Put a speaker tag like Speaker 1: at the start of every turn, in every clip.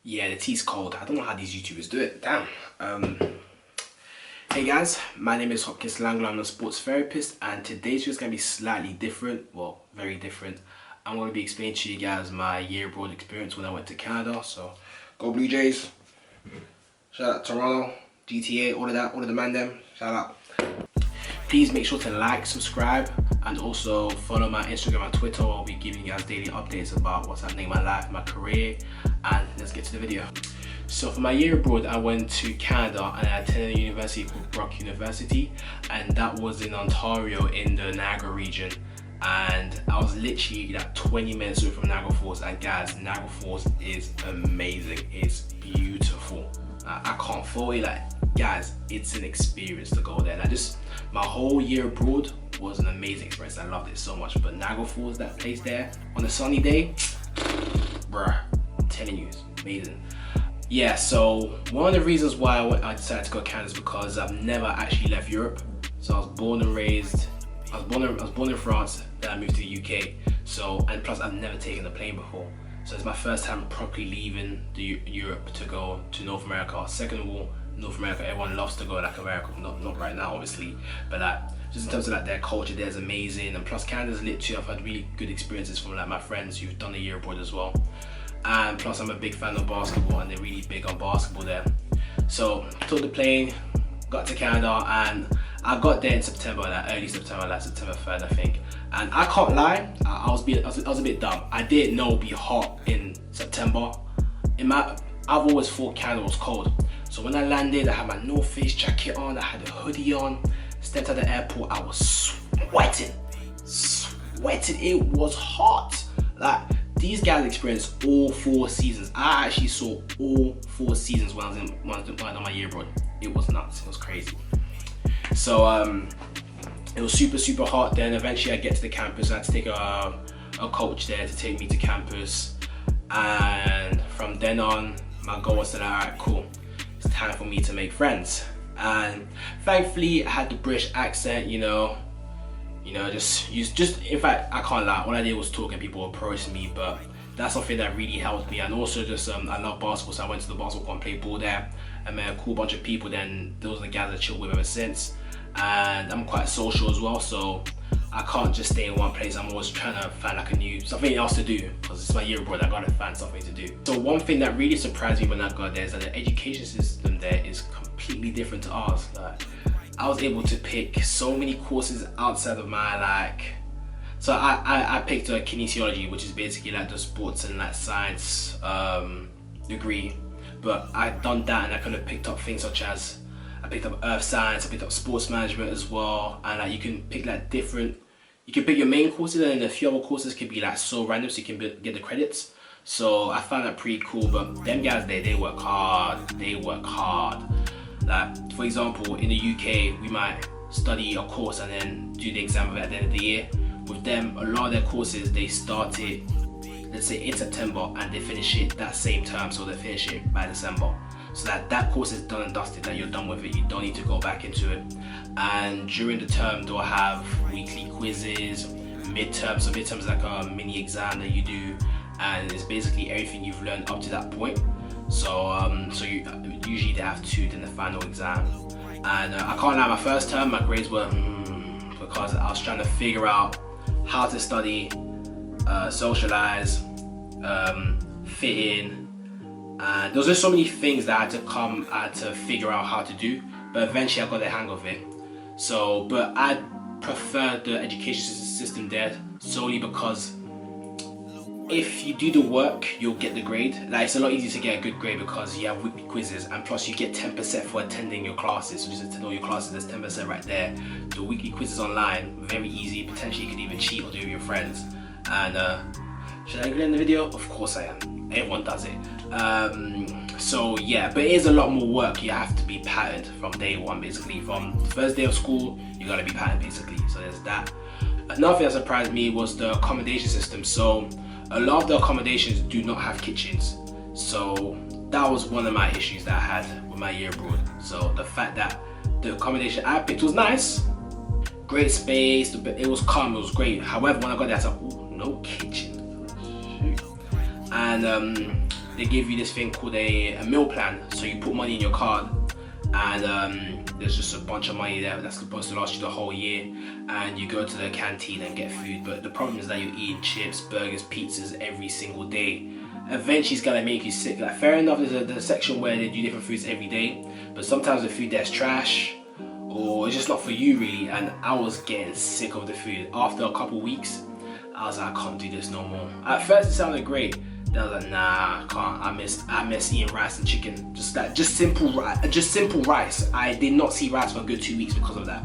Speaker 1: Yeah, the tea's cold. I don't know how these YouTubers do it. Damn. Hey guys, my name is Hopkins Langlo. I'm a sports therapist, and today's just gonna be slightly different. Well, very different. I'm gonna be explaining to you guys my year abroad experience when I went to Canada. So, go Blue Jays. Shout out Toronto, GTA, all of that, all of the man them. Shout out. Please make sure to like, subscribe, and also follow my Instagram and Twitter. I'll be giving you guys daily updates about what's happening in my life, my career, and let's get to the video. So for my year abroad, I went to Canada and I attended a university called Brock University, and that was in Ontario in the Niagara region. And I was literally like 20 minutes away from Niagara Falls, and guys, Niagara Falls is amazing. It's beautiful. I can't fault it. Like, guys, it's an experience to go there. And my whole year abroad was an amazing experience. I loved it so much. But Niagara Falls, that place there, on a sunny day, bruh, I'm telling you, it's amazing. Yeah, so one of the reasons why I decided to go to Canada is because I've never actually left Europe. So I was born and raised, I was born in France, then I moved to the UK. So, and plus I've never taken a plane before. So it's my first time properly leaving Europe to go to North America. Second of all, North America, everyone loves to go like America, not right now obviously, but like just in terms of like their culture there is amazing. And plus Canada's lit too. I've had really good experiences from like my friends who've done a year abroad as well. And plus I'm a big fan of basketball, and they're really big on basketball there. So took the plane, got to Canada, and I got there in September, like early September, like September 3rd I think. And I can't lie, I was a bit dumb. I didn't know it'd be hot in September. I've always thought Canada was cold. So when I landed, I had my North Face jacket on, I had a hoodie on, stepped out the airport, I was sweating. It was hot. Like, these guys experienced all 4 seasons. I actually saw all 4 seasons when I was on my year abroad. It was nuts, it was crazy. So it was super hot. Then eventually I get to the campus. I had to take a coach there to take me to campus. And from then on, my goal was to like, alright, cool, it's time for me to make friends. And thankfully I had the British accent, in fact, I can't lie, all I did was talk and people approached me, but that's something that really helped me. And also just I love basketball, so I went to the basketball court and played ball there. I met a cool bunch of people. Then those are the guys I chilled with ever since. And I'm quite social as well, so I can't just stay in one place. I'm always trying to find like something else to do, because it's my year abroad. I gotta find something to do. So one thing that really surprised me when I got there is that the education system there is completely different to ours. Like, I was able to pick so many courses outside of my so I picked a kinesiology, which is basically like the sports and like science degree. But I'd done that, and I kind of picked up things such as I picked up earth science, I picked up sports management as well. And like you can pick like you can pick your main courses, and then a few other courses can be like so random, so you can get the credits. So I found that pretty cool. But them guys, they work hard. They work hard. Like, for example, in the UK, we might study a course and then do the exam of it at the end of the year. With them, a lot of their courses, they start it, let's say in September, and they finish it that same term, so they finish it by December. So that course is done and dusted, that you're done with it, you don't need to go back into it. And during the term, they'll have weekly quizzes, midterms. So midterms is like a mini exam that you do, and it's basically everything you've learned up to that point. So usually they have 2, then the final exam. And I can't lie, my first term, my grades were because I was trying to figure out how to study, socialize, fit in, and there was just so many things that I had to figure out how to do. But eventually I got the hang of it. So, but I prefer the education system there solely because if you do the work, you'll get the grade. Like, it's a lot easier to get a good grade because you have weekly quizzes, and plus you get 10% for attending your classes. So just attend all your classes, there's 10% right there. The weekly quizzes online, very easy. Potentially you could even cheat or do it with your friends. And should I include in the video? Of course I am. Everyone does it. So yeah, but it is a lot more work. You have to be patterned from day one, basically. From the first day of school, you gotta be patterned, basically. So there's that. Another thing that surprised me was the accommodation system. So a lot of the accommodations do not have kitchens. So that was one of my issues that I had with my year abroad. So the fact that the accommodation I picked was nice, great space, it was calm, it was great. However, when I got there, I was like, ooh, no kitchen. And they give you this thing called a meal plan. So you put money in your card, and there's just a bunch of money there that's supposed to last you the whole year, and you go to the canteen and get food. But the problem is that you eat chips, burgers, pizzas every single day. Eventually it's gonna make you sick. Like, fair enough, there's a section where they do different foods every day, but sometimes the food there's trash, or it's just not for you really. And I was getting sick of the food. After a couple weeks, I was like, I can't do this no more. At first it sounded great, then I was like, nah, I can't. I miss eating rice and chicken. Just simple rice. I did not see rice for a good 2 weeks because of that.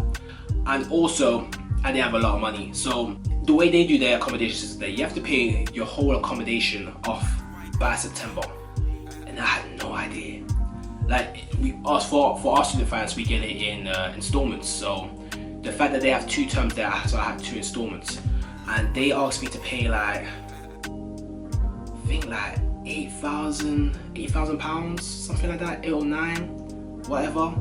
Speaker 1: And also, I didn't have a lot of money. So the way they do their accommodation system there, you have to pay your whole accommodation off by September. And I had no idea. Like, we asked for our student finance, we get it in installments. So the fact that they have 2 terms there, so I had 2 installments, and they asked me to pay like, I think like £8,000, something like that, 8 or 9, whatever,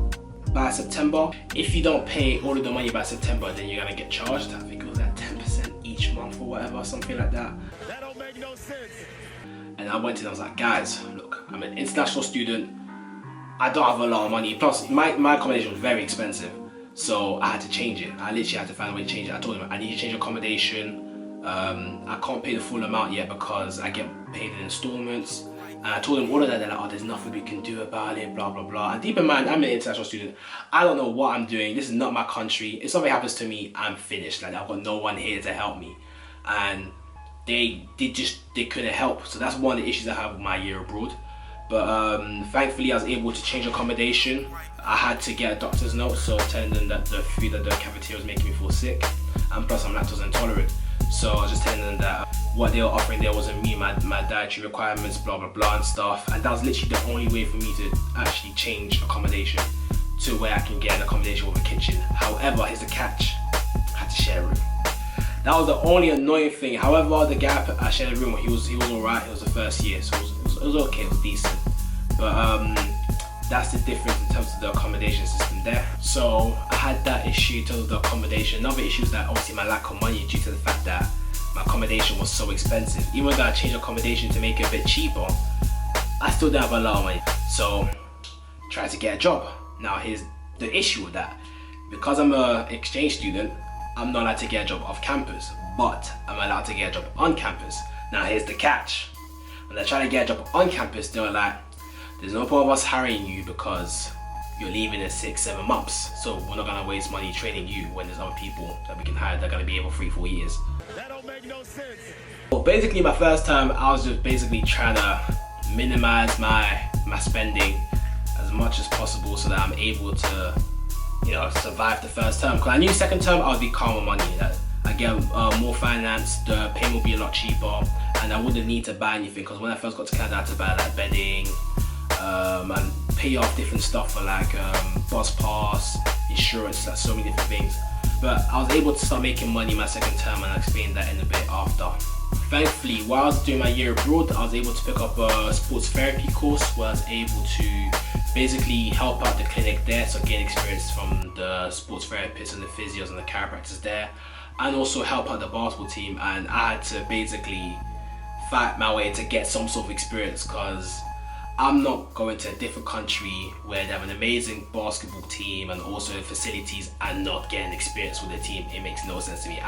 Speaker 1: by September. If you don't pay all of the money by September, then you're gonna get charged. I think it was like 10% each month or whatever, something like that.
Speaker 2: That don't make no sense.
Speaker 1: And I went in, I was like, guys, look, I'm an international student. I don't have a lot of money. Plus, my accommodation was very expensive. So I had to change it. I literally had to find a way to change it. I told him I need to change accommodation. I can't pay the full amount yet because I get paid in installments. And I told him all of that. They're like, oh, there's nothing we can do about it, blah, blah, blah. And deep in mind, I'm an international student. I don't know what I'm doing. This is not my country. If something happens to me, I'm finished. Like, I've got no one here to help me. And they couldn't help. So that's one of the issues I have with my year abroad. But thankfully I was able to change accommodation. I had to get a doctor's note, so telling them that the food at the cafeteria was making me feel sick, and plus I'm lactose intolerant. So I was just telling them that what they were offering there wasn't me, my dietary requirements, blah blah blah and stuff. And that was literally the only way for me to actually change accommodation to where I can get an accommodation with a kitchen. However, here's the catch: I had to share a room. That was the only annoying thing. However, the guy I shared a room with, he was alright. It was the first year, so it was okay, it was decent. But that's the difference in terms of the accommodation system there. So I had that issue in terms of the accommodation. Another issue is that obviously my lack of money due to the fact that my accommodation was so expensive. Even though I changed accommodation to make it a bit cheaper, I still didn't have a lot of money. So tried to get a job. Now here's the issue with that. Because I'm an exchange student, I'm not allowed to get a job off campus, but I'm allowed to get a job on campus. Now here's the catch. When I tried to get a job on campus, they were like, there's no point of us hiring you because you're leaving in 6-7 months. So we're not gonna waste money training you when there's other people that we can hire that are gonna be able 3-4 years.
Speaker 2: That don't make no sense.
Speaker 1: Well, basically my first term, I was just basically trying to minimize my spending as much as possible so that I'm able to, you know, survive the first term. Because I knew second term I would be calm on money. That I get more finance, the payment will be a lot cheaper, and I wouldn't need to buy anything. Because when I first got to Canada, I had to buy like bedding, and pay off different stuff for like bus pass, insurance, like so many different things. But I was able to start making money my second term, and I'll explain that in a bit after. Thankfully, while I was doing my year abroad, I was able to pick up a sports therapy course where I was able to basically help out the clinic there, so gain experience from the sports therapists and the physios and the chiropractors there, and also help out the basketball team. And I had to basically fight my way to get some sort of experience, because I'm not going to a different country where they have an amazing basketball team and also facilities and not getting experience with the team. It makes no sense to me.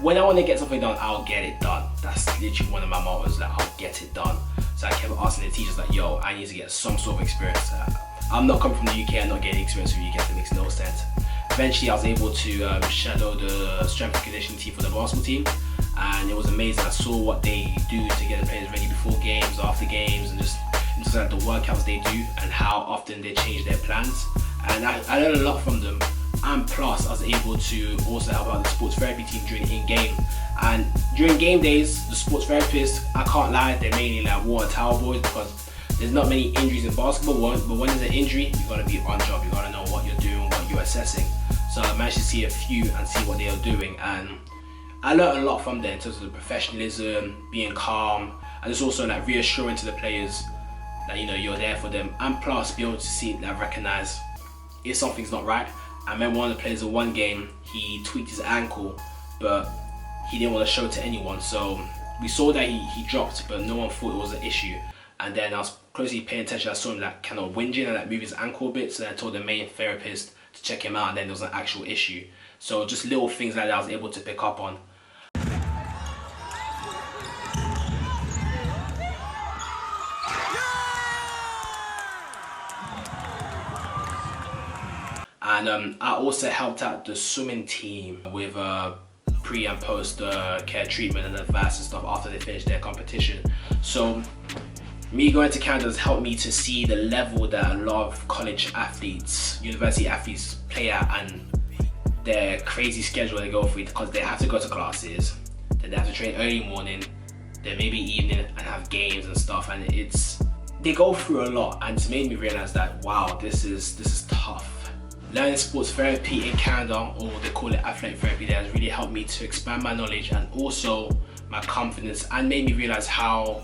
Speaker 1: When I want to get something done, I'll get it done. That's literally one of my mottos, that I'll get it done. So I kept asking the teachers like, yo, I need to get some sort of experience. I'm not coming from the UK and not getting experience with you guys. It makes no sense. Eventually I was able to shadow the strength and conditioning team for the basketball team, and it was amazing. I saw what they do to get the players ready before games, after games, and just like the workouts they do and how often they change their plans. And I learned a lot from them. And plus I was able to also help out the sports therapy team during in-game. And during game days, the sports therapists, I can't lie, they're mainly like water towel boys, because there's not many injuries in basketball, but when there's an injury, you gotta be on job, you gotta know what you're doing, what you're assessing. So I managed to see a few and see what they are doing, and I learned a lot from them in terms of the professionalism, being calm, and it's also like reassuring to the players that, you know, you're there for them, and plus be able to see, like, recognize if something's not right. I remember one of the players in one game, he tweaked his ankle, but he didn't want to show it to anyone. So we saw that he dropped, but no one thought it was an issue. And then I was closely paying attention. I saw him like kind of whinging and like moving his ankle a bit. So then I told the main therapist to check him out, and then there was an actual issue. So just little things like that I was able to pick up on. And I also helped out the swimming team with pre and post care treatment and advice and stuff after they finished their competition. So me going to Canada has helped me to see the level that a lot of college athletes, university athletes play at, and their crazy schedule they go through, because they have to go to classes, then they have to train early morning, then maybe evening, and have games and stuff, and they go through a lot, and it's made me realize that wow, this is tough. Learning sports therapy in Canada, or they call it athletic therapy, that has really helped me to expand my knowledge and also my confidence, and made me realize how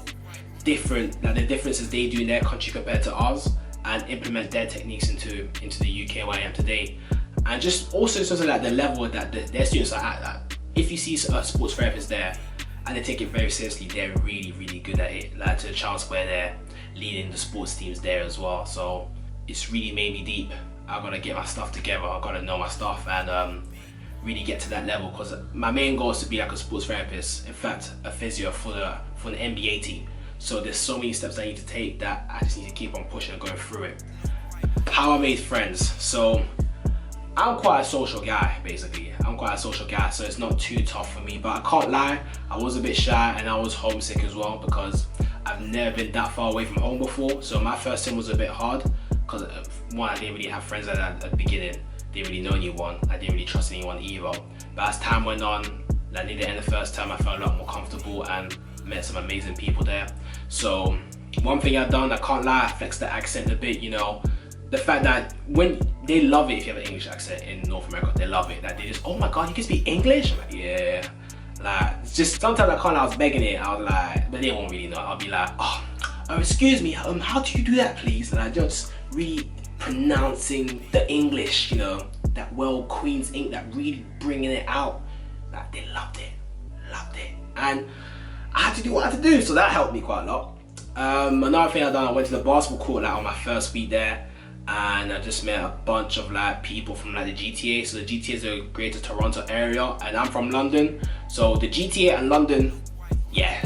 Speaker 1: different, like the differences they do in their country compared to ours, and implement their techniques into the UK where I am today. And just also sort of like the level that their students are at. That if you see a sports therapist there and they take it very seriously, they're really good at it, like to the chance where they're leading the sports teams there as well. So it's really made me deep. I gotta get my stuff together, I gotta know my stuff, and really get to that level, because my main goal is to be like a sports therapist, in fact a physio for the NBA team. So there's so many steps I need to take that I just need to keep on pushing and going through it. How I made friends. So I'm quite a social guy, basically. I'm quite a social guy, so it's not too tough for me, but I can't lie, I was a bit shy and I was homesick as well, because I've never been that far away from home before. So my first time was a bit hard, because one, I didn't really have friends like that at the beginning, didn't really know anyone, I didn't really trust anyone either. But as time went on, like near the end of the first time, I felt a lot more comfortable and met some amazing people there. So one thing I've done, I can't lie, I flexed the accent a bit, you know. The fact that when they love it if you have an English accent in North America, they love it. Like they just, oh my god, you can speak English? I'm like, yeah. Like, it's just sometimes I was begging it, I was like, but they won't really know. I'll be like, oh excuse me, how do you do that please? And I just really pronouncing the English, you know, that well Queen's ink, that really bringing it out. Like they loved it. And I had to do what I had to do, so that helped me quite a lot. Another thing I've done, I went to the basketball court like on my first week there, and I just met a bunch of like people from like the GTA. So the GTA is the Greater Toronto area, and I'm from London. So the GTA and London, yeah,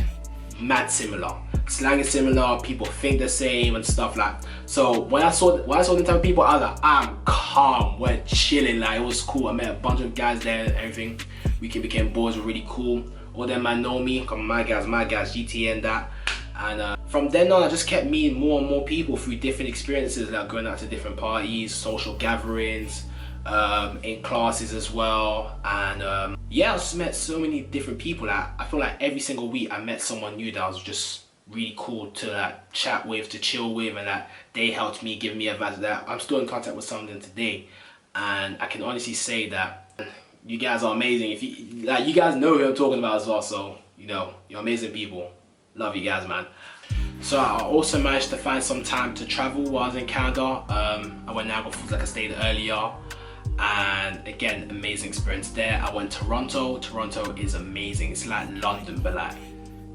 Speaker 1: mad similar. Slang is similar, people think the same and stuff like. So when I saw the type of people, I was like, I'm calm, we're chilling, like it was cool. I met a bunch of guys there and everything. We became boys, were really cool. All them man know me, come my guys, GTA and that. And from then on, I just kept meeting more and more people through different experiences, like going out to different parties, social gatherings, in classes as well. And yeah, I just met so many different people. Like, I feel like every single week I met someone new that was just really cool to like chat with, to chill with, and that they helped me, give me advice. That I'm still in contact with some of them today, and I can honestly say that you guys are amazing. If you like, you guys know who I'm talking about as well, so you know, you're amazing people. Love you guys, man. So I also managed to find some time to travel while I was in Canada. I went Niagara Falls like I stayed earlier, and again, amazing experience there. I went to Toronto. Toronto is amazing. It's like London, but like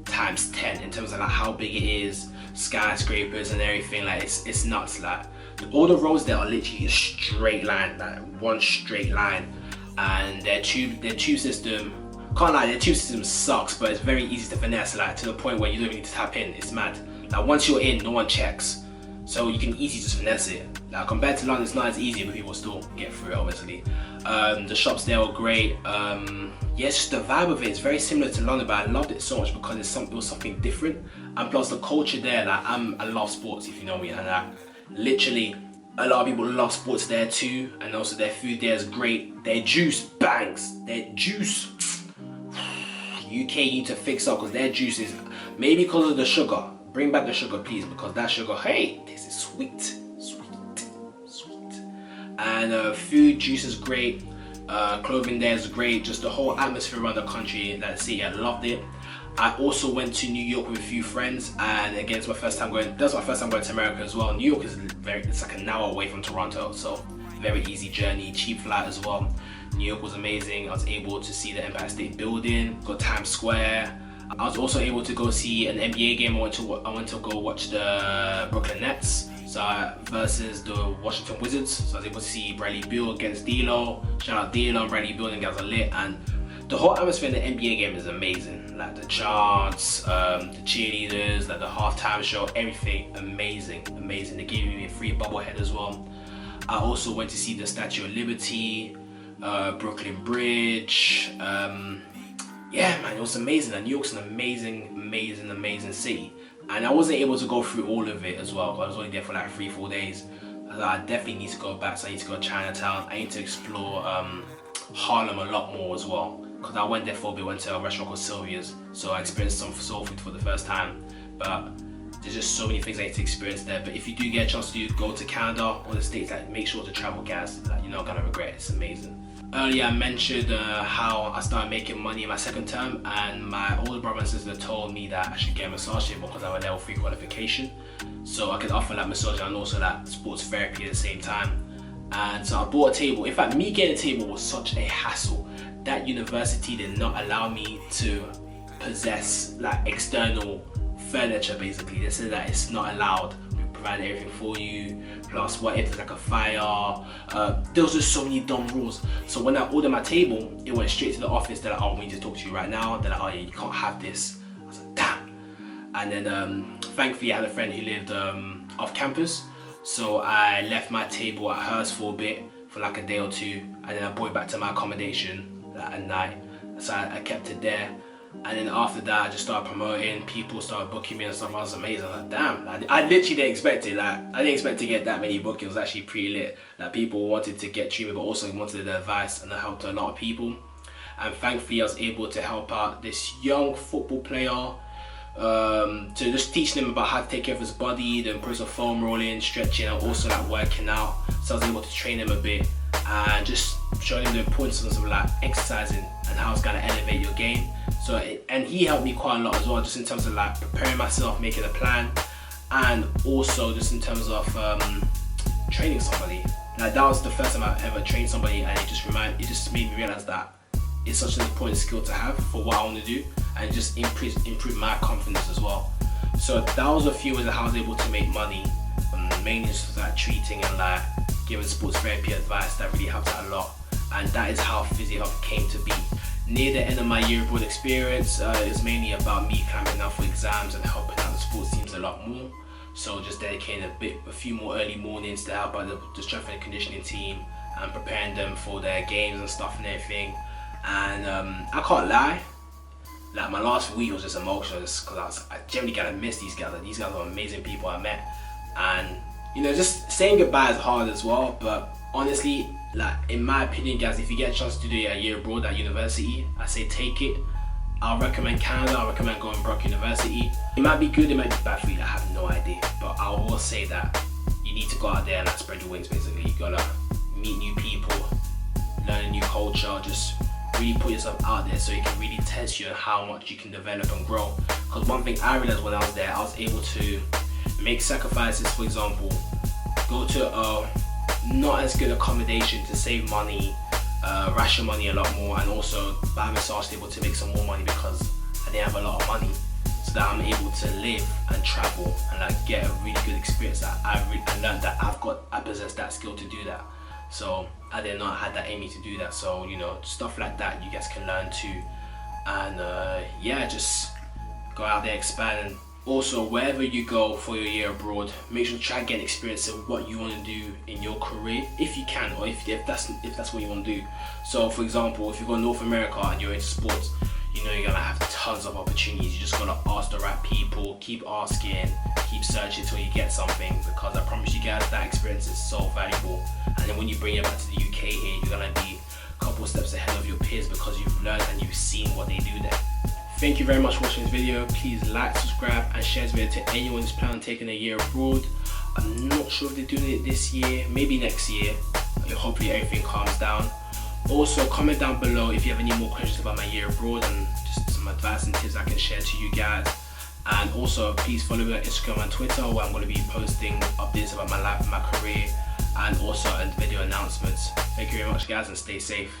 Speaker 1: times 10 in terms of like how big it is, skyscrapers and everything. Like it's nuts. Like all the roads there are literally a straight line, like one straight line, and their tube system, can't lie, their tube system sucks, but it's very easy to finesse, like to the point where you don't even need to tap in. It's mad. Like once you're in, no one checks, so you can easily just finesse it. Like compared to London, it's not as easy, but people still get through it, obviously. The shops there were great. Yeah, it's just the vibe of it. It's very similar to London, but I loved it so much because it was something different. And plus the culture there, like I love sports, if you know me, and like literally a lot of people love sports there too. And also their food there is great. Their juice bangs. Their juice, UK need to fix up, because their juice is, maybe because of the sugar. Bring back the sugar, please, because that sugar, hey, this is sweet. And food, juice is great. Clothing there is great. Just the whole atmosphere around the country, that city, I loved it. I also went to New York with a few friends, and again, it's my first time going. That's my first time going to America as well. New York is it's like an hour away from Toronto, so very easy journey, cheap flight as well. New York was amazing. I was able to see the Empire State Building, got Times Square. I was also able to go see an NBA game. I went to go watch the Brooklyn Nets versus the Washington Wizards. So I was able to see Bradley Beal against D'Lo. Shout out D'Lo and Bradley Beal, and guys are lit. And the whole atmosphere in the NBA game is amazing. Like the chants, the cheerleaders, like the halftime show, everything amazing. They gave me a free bobblehead as well. I also went to see the Statue of Liberty, Brooklyn Bridge. Yeah, man, it was amazing. And New York's an amazing city. And I wasn't able to go through all of it as well. I was only there for like 3-4 days. I definitely need to go back. So I need to go to Chinatown. I need to explore Harlem a lot more as well. Because I went there for a bit, went to a restaurant called Sylvia's. So I experienced some soul food for the first time. But there's just so many things I need to experience there. But if you do get a chance to go to Canada or the States, like, make sure to travel, guys. Like, you're not gonna regret it. It's amazing. Earlier I mentioned how I started making money in my second term, and my older brother and sister told me that I should get a massage table because I have a level 3 qualification. So I could offer that massage and also that sports therapy at the same time. And so I bought a table. In fact, me getting a table was such a hassle. That university did not allow me to possess like external furniture basically. They said that it's not allowed. We provide everything for you. Plus, what if there's like a fire? There was just so many dumb rules. So when I ordered my table, it went straight to the office. They're like, oh, we need to talk to you right now. They're like, oh yeah, you can't have this. I was like, damn. And then thankfully I had a friend who lived off campus. So I left my table at hers for a bit, for like a day or two. And then I brought it back to my accommodation at night. So I kept it there. And then after that, I just started promoting. People started booking me and stuff. I was amazing. I was like, damn. I literally didn't expect it. Like, I didn't expect to get that many bookings. It was actually pretty lit. Like, people wanted to get treatment, but also wanted the advice, and I helped a lot of people. And thankfully, I was able to help out this young football player to just teach them about how to take care of his body, the importance of foam rolling, stretching, and also like working out. So I was able to train him a bit and just show him the importance of like exercising and how it's gonna elevate your game. So and he helped me quite a lot as well, just in terms of like preparing myself, making a plan, and also just in terms of training somebody. Like, that was the first time I ever trained somebody, and it just made me realize that it's such an important skill to have for what I want to do, and it just improve my confidence as well. So that was a few ways of how I was able to make money, mainly just like treating and like giving sports therapy advice. That really helped out a lot, and that is how Physihop came to be. Near the end of my year abroad experience, it was mainly about me clamping down for exams and helping out the sports teams a lot more. So just dedicating a few more early mornings to help out the strength and conditioning team and preparing them for their games and stuff and everything. And I can't lie, like my last week was just emotional, just because I generally gotta miss these guys. Like, these guys are amazing people I met, and you know, just saying goodbye is hard as well. But honestly, like, in my opinion, guys, if you get a chance to do a year abroad at university, I say take it. I'll recommend Canada. I recommend going to Brock University. It might be good, it might be bad for you, I have no idea. But I will say that you need to go out there and like spread your wings basically. You gotta meet new people, learn a new culture, just really put yourself out there so you can really test you on how much you can develop and grow. Because one thing I realized when I was there, I was able to make sacrifices. For example, go to a not as good accommodation to save money, ration money a lot more, and also buy a massage table to make some more money because I didn't have a lot of money, so that I'm able to live and travel and like get a really good experience. That I learned that I possess that skill to do that. So I did not have that in me to do that. So, you know, stuff like that you guys can learn too. And yeah, just go out there, expand. And also, wherever you go for your year abroad, make sure to try and get experience of what you want to do in your career, if you can, or if that's what you want to do. So for example, if you go to North America and you're into sports, you know you're gonna have tons of opportunities. You just gotta ask the right people, keep asking, keep searching till you get something, because I promise you guys that experience is so valuable. And then when you bring it back to the UK here, you're gonna be a couple steps ahead of your peers because you've learned and you've seen what they do there. Thank you very much for watching this video. Please like, subscribe, and share this video to anyone who's planning on taking a year abroad. I'm not sure if they're doing it this year, maybe next year. Hopefully everything calms down. Also, comment down below if you have any more questions about my year abroad and just some advice and tips I can share to you guys. And also, please follow me on Instagram and Twitter, where I'm going to be posting updates about my life and my career, and also video announcements. Thank you very much, guys, and stay safe.